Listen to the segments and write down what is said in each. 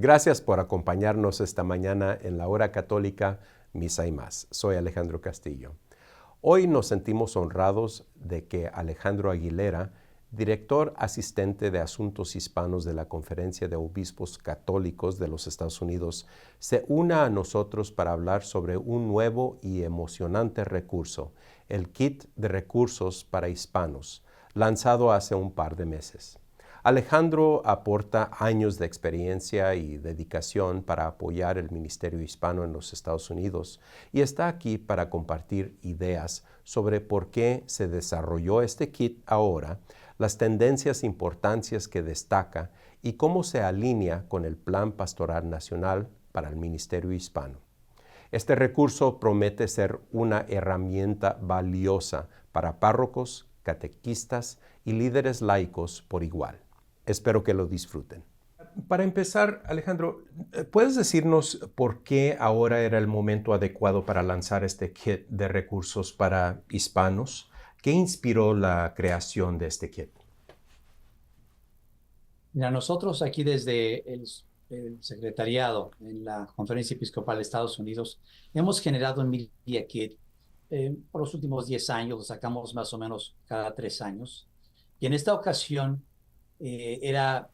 Gracias por acompañarnos esta mañana en la Hora Católica, Misa y Más. Soy Alejandro Castillo. Hoy nos sentimos honrados de que Alejandro Aguilera, director asistente de Asuntos Hispanos de la Conferencia de Obispos Católicos de los Estados Unidos, se una a nosotros para hablar sobre un nuevo y emocionante recurso, el Kit de Recursos para Hispanos, lanzado hace un par de meses. Alejandro aporta años de experiencia y dedicación para apoyar el ministerio hispano en los Estados Unidos y está aquí para compartir ideas sobre por qué se desarrolló este kit ahora, las tendencias e importancias que destaca y cómo se alinea con el Plan Pastoral Nacional para el Ministerio Hispano. Este recurso promete ser una herramienta valiosa para párrocos, catequistas y líderes laicos por igual. Espero que lo disfruten. Para empezar, Alejandro, ¿puedes decirnos por qué ahora era el momento adecuado para lanzar este kit de recursos para hispanos? ¿Qué inspiró la creación de este kit? Mira, nosotros aquí desde el secretariado en la Conferencia Episcopal de Estados Unidos hemos generado un Media Kit. Por los últimos 10 años, lo sacamos más o menos cada 3 años. Y en esta ocasión era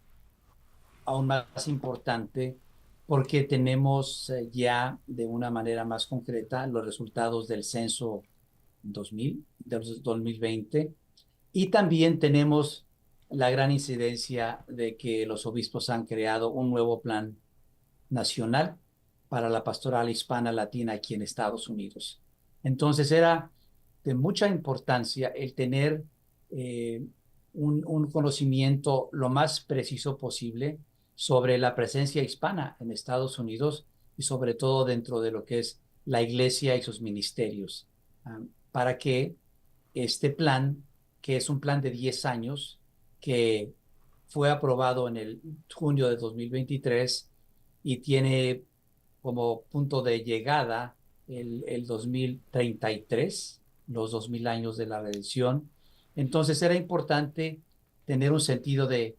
aún más importante porque tenemos ya de una manera más concreta los resultados del censo 2020 y también tenemos la gran incidencia de que los obispos han creado un nuevo plan nacional para la pastoral hispana latina aquí en Estados Unidos. Entonces era de mucha importancia el tener eh, un conocimiento lo más preciso posible sobre la presencia hispana en Estados Unidos y sobre todo dentro de lo que es la iglesia y sus ministerios, para que este plan, que es un plan de 10 años, que fue aprobado en el junio de 2023 y tiene como punto de llegada el 2033, los 2000 años de la redención. Entonces era importante tener un sentido de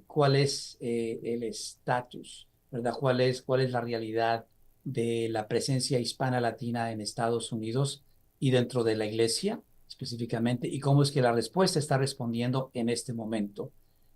cuál es el estatus, ¿verdad? Cuál es la realidad de la presencia hispana latina en Estados Unidos y dentro de la iglesia específicamente, y cómo es que la respuesta está respondiendo en este momento.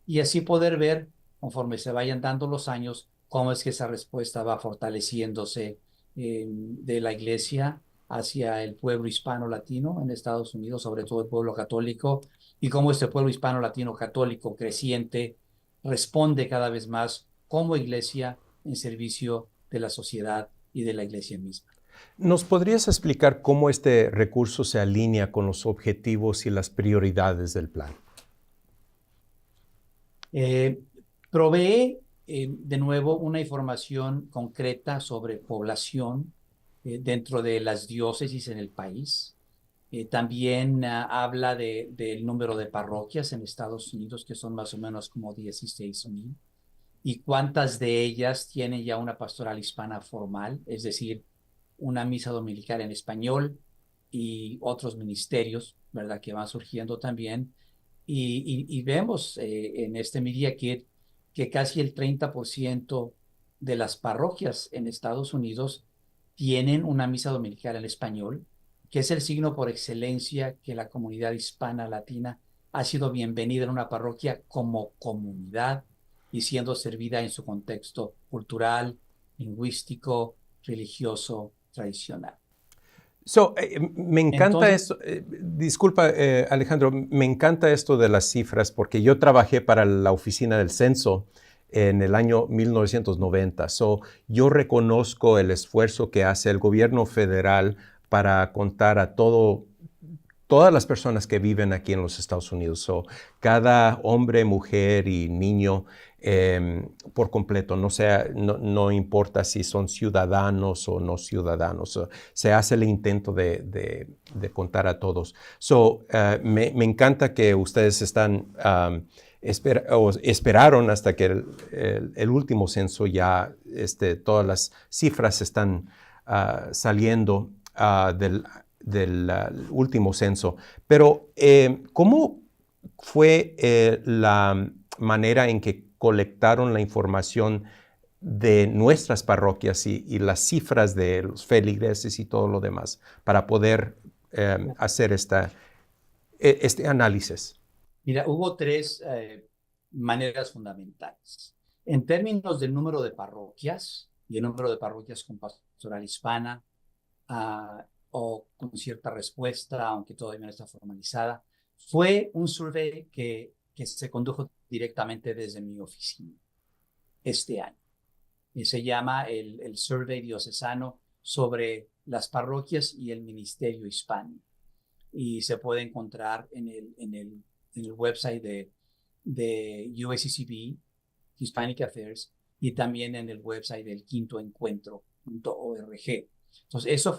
Y así poder ver, conforme se vayan dando los años, cómo es que esa respuesta va fortaleciéndose de la iglesia hacia el pueblo hispano-latino en Estados Unidos, sobre todo el pueblo católico, y cómo este pueblo hispano-latino católico creciente responde cada vez más como iglesia en servicio de la sociedad y de la iglesia misma. ¿Nos podrías explicar cómo este recurso se alinea con los objetivos y las prioridades del plan? Eh, Provee de nuevo una información concreta sobre población dentro de las diócesis en el país. También habla del número de parroquias en Estados Unidos, que son más o menos como 16,000, y cuántas de ellas tienen ya una pastoral hispana formal, es decir, una misa dominical en español y otros ministerios, ¿verdad?, que van surgiendo también. Y vemos en este Media Kit que casi el 30% de las parroquias en Estados Unidos tienen una misa dominical en español, que es el signo por excelencia que la comunidad hispana latina ha sido bienvenida en una parroquia como comunidad y siendo servida en su contexto cultural, lingüístico, religioso, tradicional. Me encanta Entonces, esto, disculpa Alejandro, me encanta esto de las cifras porque yo trabajé para la oficina del censo en el año 1990. Yo reconozco el esfuerzo que hace el gobierno federal para contar a todas las personas que viven aquí en los Estados Unidos. Cada hombre, mujer y niño por completo, no importa si son ciudadanos o no ciudadanos, se hace el intento de contar a todos. Me encanta que ustedes están, esperaron hasta que el último censo ya, todas las cifras están saliendo del último censo. Pero, ¿cómo fue la manera en que colectaron la información de nuestras parroquias y las cifras de los feligreses y todo lo demás para poder hacer este análisis? Mira, hubo tres maneras fundamentales. En términos del número de parroquias y el número de parroquias con pastoral hispana, o con cierta respuesta, aunque todavía no está formalizada, fue un survey que se condujo directamente desde mi oficina este año. Y se llama el Survey Diocesano sobre las parroquias y el ministerio hispano. Y se puede encontrar en el website de USCCB, Hispanic Affairs, y también en el website del quintoencuentro.org. Entonces, esa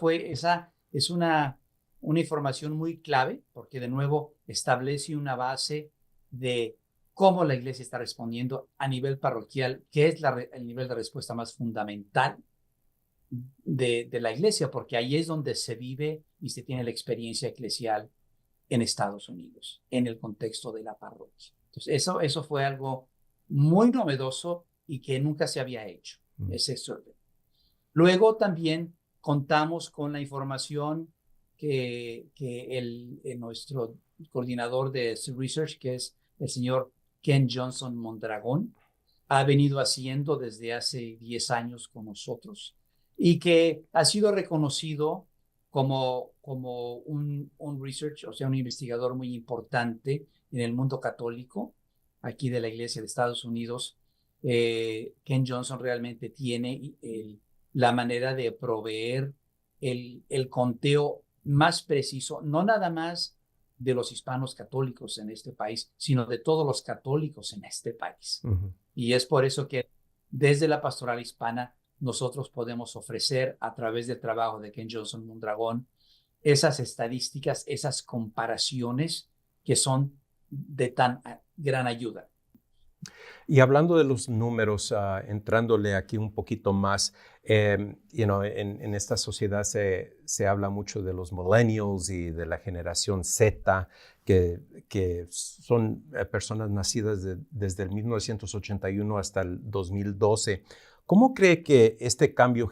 es una información muy clave, porque de nuevo establece una base de cómo la iglesia está respondiendo a nivel parroquial, que es el nivel de respuesta más fundamental de la iglesia, porque ahí es donde se vive y se tiene la experiencia eclesial en Estados Unidos, en el contexto de la parroquia. Entonces, eso fue algo muy novedoso y que nunca se había hecho, ese survey. Luego también contamos con la información que nuestro coordinador de research, que es el señor Ken Johnson Mondragón, ha venido haciendo desde hace 10 años con nosotros y que ha sido reconocido como un research, o sea, un investigador muy importante en el mundo católico, aquí de la Iglesia de Estados Unidos. Ken Johnson realmente tiene la manera de proveer el conteo más preciso, no nada más de los hispanos católicos en este país, sino de todos los católicos en este país. Uh-huh. Y es por eso que desde la pastoral hispana nosotros podemos ofrecer a través del trabajo de Ken Johnson Mondragón esas estadísticas, esas comparaciones que son de tan gran ayuda. Y hablando de los números, entrándole aquí un poquito más, en esta sociedad se habla mucho de los millennials y de la generación Z, que son personas nacidas desde el 1981 hasta el 2012. ¿Cómo cree que este cambio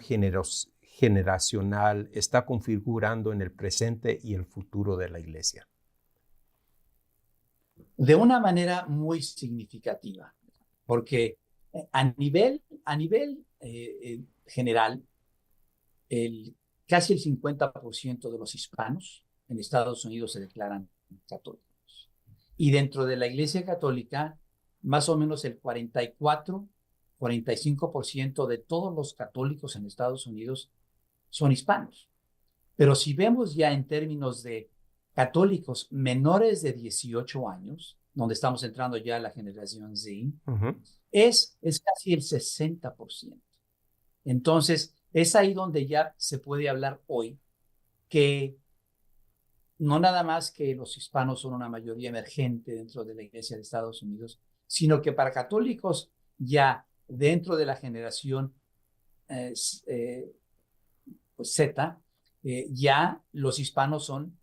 generacional está configurando en el presente y el futuro de la iglesia? De una manera muy significativa, porque a nivel general, casi el 50% de los hispanos en Estados Unidos se declaran católicos. Y dentro de la Iglesia Católica, más o menos el 45% de todos los católicos en Estados Unidos son hispanos. Pero si vemos ya en términos de católicos menores de 18 años, donde estamos entrando ya a la generación Z, uh-huh, es casi el 60%. Entonces, es ahí donde ya se puede hablar hoy que no nada más que los hispanos son una mayoría emergente dentro de la Iglesia de Estados Unidos, sino que para católicos ya dentro de la generación Z, ya los hispanos son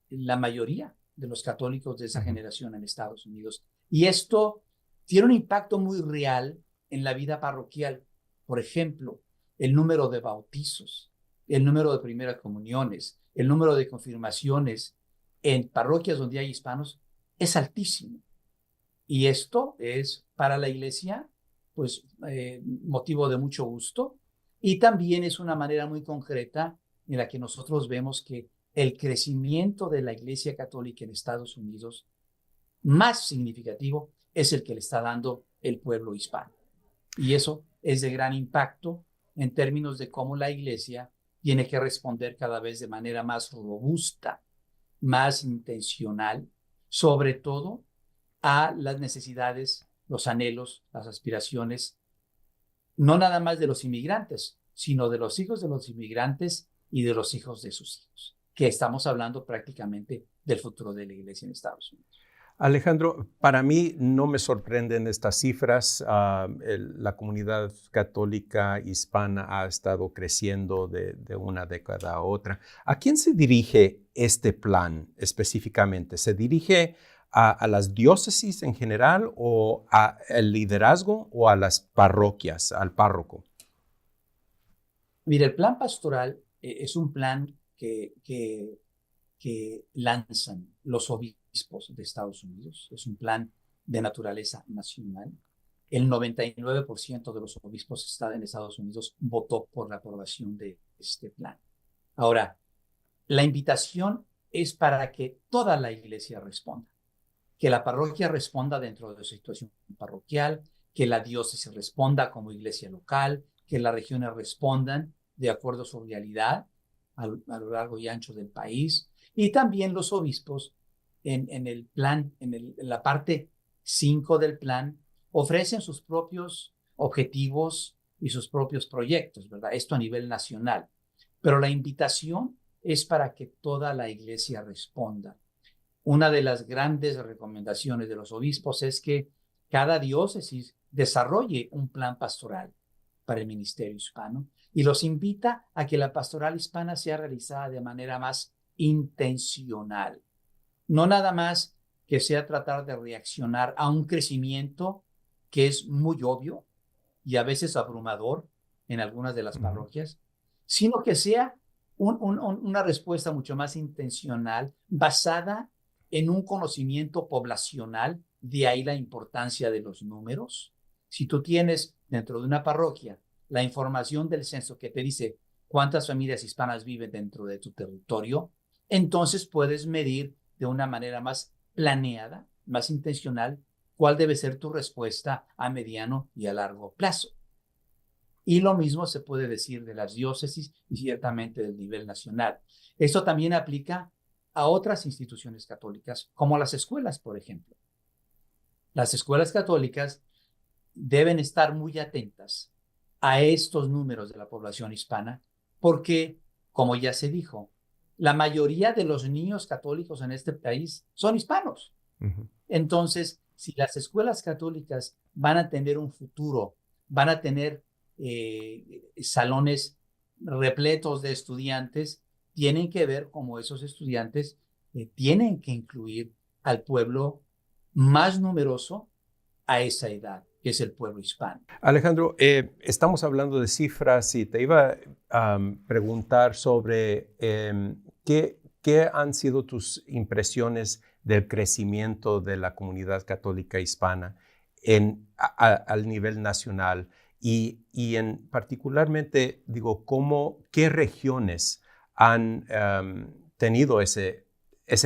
la mayoría de los católicos de esa generación en Estados Unidos. Y esto tiene un impacto muy real en la vida parroquial. Por ejemplo, el número de bautizos, el número de primeras comuniones, el número de confirmaciones en parroquias donde hay hispanos es altísimo. Y esto es para la iglesia, pues, motivo de mucho gusto. Y también es una manera muy concreta en la que nosotros vemos que el crecimiento de la Iglesia Católica en Estados Unidos más significativo es el que le está dando el pueblo hispano. Y eso es de gran impacto en términos de cómo la Iglesia tiene que responder cada vez de manera más robusta, más intencional, sobre todo a las necesidades, los anhelos, las aspiraciones, no nada más de los inmigrantes, sino de los hijos de los inmigrantes y de los hijos de sus hijos, que estamos hablando prácticamente del futuro de la iglesia en Estados Unidos. Alejandro, para mí no me sorprenden estas cifras. La comunidad católica hispana ha estado creciendo de una década a otra. ¿A quién se dirige este plan específicamente? ¿Se dirige a las diócesis en general o al liderazgo o a las parroquias, al párroco? Mira, el plan pastoral es un plan que lanzan los obispos de Estados Unidos. Es un plan de naturaleza nacional. El 99% de los obispos en Estados Unidos votó por la aprobación de este plan. Ahora, la invitación es para que toda la iglesia responda, que la parroquia responda dentro de su situación parroquial, que la diócesis responda como iglesia local, que las regiones respondan de acuerdo a su realidad a lo largo y ancho del país, y también los obispos en el plan, en la parte 5 del plan, ofrecen sus propios objetivos y sus propios proyectos, ¿verdad? Esto a nivel nacional. Pero la invitación es para que toda la iglesia responda. Una de las grandes recomendaciones de los obispos es que cada diócesis desarrolle un plan pastoral para el ministerio hispano y los invita a que la pastoral hispana sea realizada de manera más intencional. No nada más que sea tratar de reaccionar a un crecimiento que es muy obvio y a veces abrumador en algunas de las parroquias, sino que sea una respuesta mucho más intencional, basada en un conocimiento poblacional, de ahí la importancia de los números. Si tú tienes dentro de una parroquia la información del censo que te dice cuántas familias hispanas viven dentro de tu territorio, entonces puedes medir de una manera más planeada, más intencional, cuál debe ser tu respuesta a mediano y a largo plazo. Y lo mismo se puede decir de las diócesis y ciertamente del nivel nacional. Esto también aplica a otras instituciones católicas, como las escuelas, por ejemplo. Las escuelas católicas deben estar muy atentas a estos números de la población hispana, porque, como ya se dijo, la mayoría de los niños católicos en este país son hispanos. Entonces, si las escuelas católicas van a tener un futuro, van a tener salones repletos de estudiantes, tienen que ver cómo esos estudiantes tienen que incluir al pueblo más numeroso a esa edad, que es el pueblo hispano. Alejandro, estamos hablando de cifras y te iba a preguntar sobre qué han sido tus impresiones del crecimiento de la comunidad católica hispana al nivel nacional y en particularmente, digo, qué regiones han tenido ese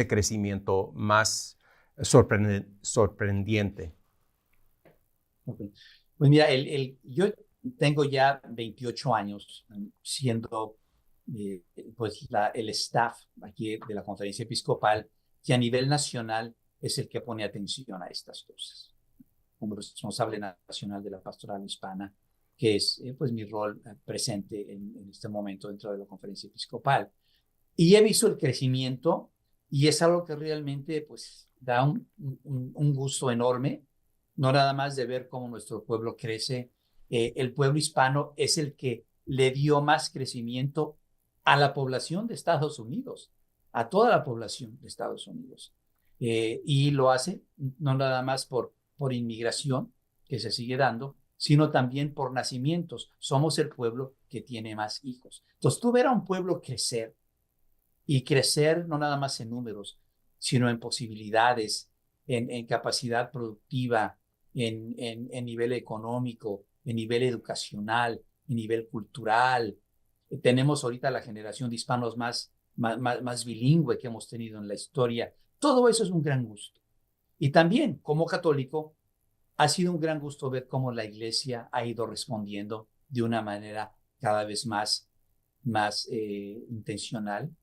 crecimiento más sorprendente. Okay. Pues mira, yo tengo ya 28 años siendo pues el staff aquí de la Conferencia Episcopal, que a nivel nacional es el que pone atención a estas cosas. Como responsable nacional de la pastoral hispana, que es pues mi rol presente en este momento dentro de la Conferencia Episcopal. Y he visto el crecimiento y es algo que realmente pues da un gusto enorme, no nada más de ver cómo nuestro pueblo crece. El pueblo hispano es el que le dio más crecimiento a la población de Estados Unidos, a toda la población de Estados Unidos. Y lo hace no nada más por inmigración, que se sigue dando, sino también por nacimientos. Somos el pueblo que tiene más hijos. Entonces, tú ver a un pueblo crecer, y crecer no nada más en números, sino en posibilidades, en capacidad productiva, en nivel económico, en nivel educacional, en nivel cultural. Tenemos ahorita la generación de hispanos más bilingüe que hemos tenido en la historia. Todo eso es un gran gusto. Y también, como católico, ha sido un gran gusto ver cómo la iglesia ha ido respondiendo de una manera cada vez más intencional,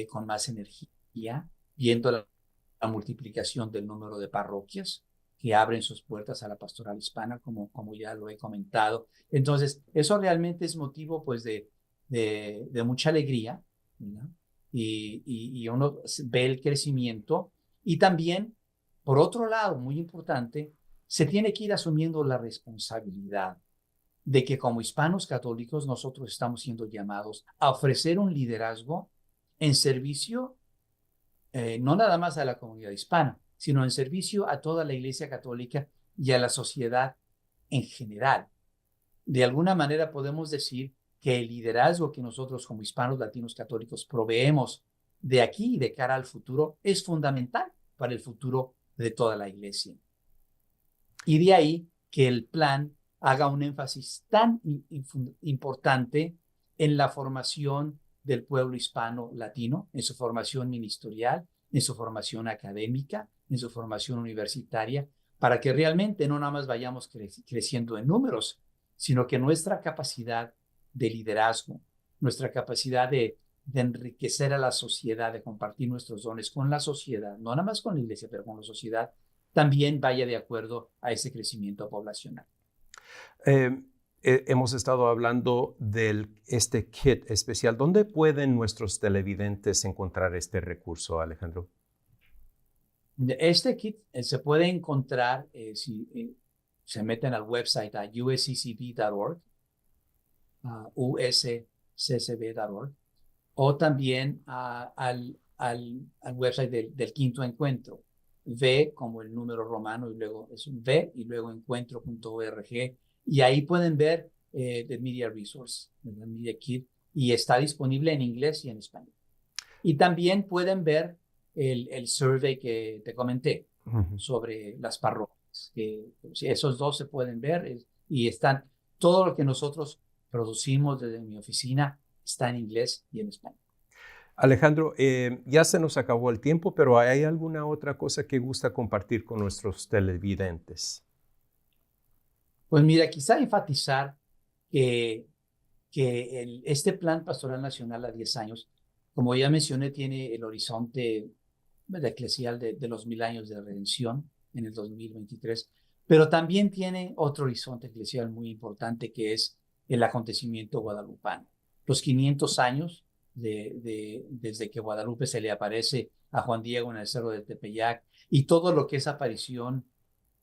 con más energía, viendo la multiplicación del número de parroquias que abren sus puertas a la pastoral hispana, como ya lo he comentado. Entonces, eso realmente es motivo pues de mucha alegría, ¿no? Y uno ve el crecimiento y también, por otro lado, muy importante, se tiene que ir asumiendo la responsabilidad de que como hispanos católicos nosotros estamos siendo llamados a ofrecer un liderazgo en servicio no nada más a la comunidad hispana, sino en servicio a toda la Iglesia Católica y a la sociedad en general. De alguna manera podemos decir que el liderazgo que nosotros como hispanos latinos católicos proveemos de aquí y de cara al futuro es fundamental para el futuro de toda la Iglesia. Y de ahí que el plan haga un énfasis tan importante en la formación del pueblo hispano latino, en su formación ministerial, en su formación académica, en su formación universitaria, para que realmente no nada más vayamos creciendo en números, sino que nuestra capacidad de liderazgo, nuestra capacidad de enriquecer a la sociedad, de compartir nuestros dones con la sociedad, no nada más con la iglesia, pero con la sociedad, también vaya de acuerdo a ese crecimiento poblacional. Hemos estado hablando de este kit especial. ¿Dónde pueden nuestros televidentes encontrar este recurso, Alejandro? Este kit se puede encontrar si se meten al website a usccb.org, usccb.org, o también al website del Quinto Encuentro. V como el número romano y luego es un V y luego encuentro.org, y ahí pueden ver the Media Resource, el Media Kit, y está disponible en inglés y en español. Y también pueden ver el survey que te comenté sobre las parroquias. Esos dos se pueden ver y están, todo lo que nosotros producimos desde mi oficina está en inglés y en español. Alejandro, ya se nos acabó el tiempo, pero ¿hay alguna otra cosa que gusta compartir con nuestros televidentes? Pues mira, quizá enfatizar que este Plan Pastoral Nacional a 10 años, como ya mencioné, tiene el horizonte eclesial de los 1000 años de redención en el 2023, pero también tiene otro horizonte eclesial muy importante, que es el acontecimiento guadalupano. Los 500 años desde que Guadalupe se le aparece a Juan Diego en el Cerro de Tepeyac, y todo lo que es aparición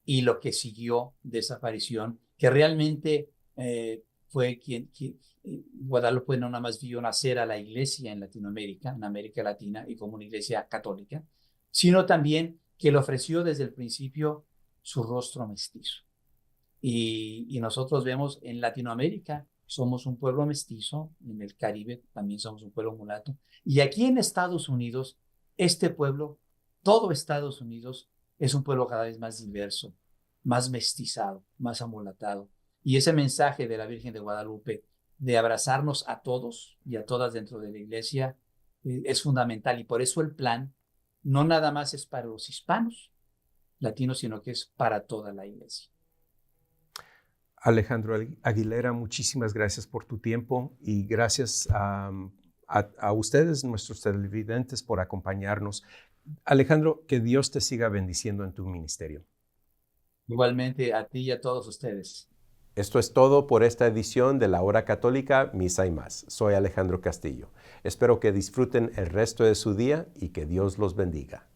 y lo que siguió de esa aparición, que realmente fue Guadalupe no nada más vio nacer a la iglesia en Latinoamérica, en América Latina, y como una iglesia católica, sino también que le ofreció desde el principio su rostro mestizo. Y nosotros vemos en Latinoamérica, somos un pueblo mestizo, en el Caribe también somos un pueblo mulato, y aquí en Estados Unidos, este pueblo, todo Estados Unidos, es un pueblo cada vez más diverso, más mestizado, más amulatado. Y ese mensaje de la Virgen de Guadalupe de abrazarnos a todos y a todas dentro de la iglesia es fundamental, y por eso el plan no nada más es para los hispanos latinos, sino que es para toda la iglesia. Alejandro Aguilera, muchísimas gracias por tu tiempo, y gracias a ustedes, nuestros televidentes, por acompañarnos. Alejandro, que Dios te siga bendiciendo en tu ministerio. Igualmente a ti y a todos ustedes. Esto es todo por esta edición de la Hora Católica, Misa y Más. Soy Alejandro Castillo. Espero que disfruten el resto de su día y que Dios los bendiga.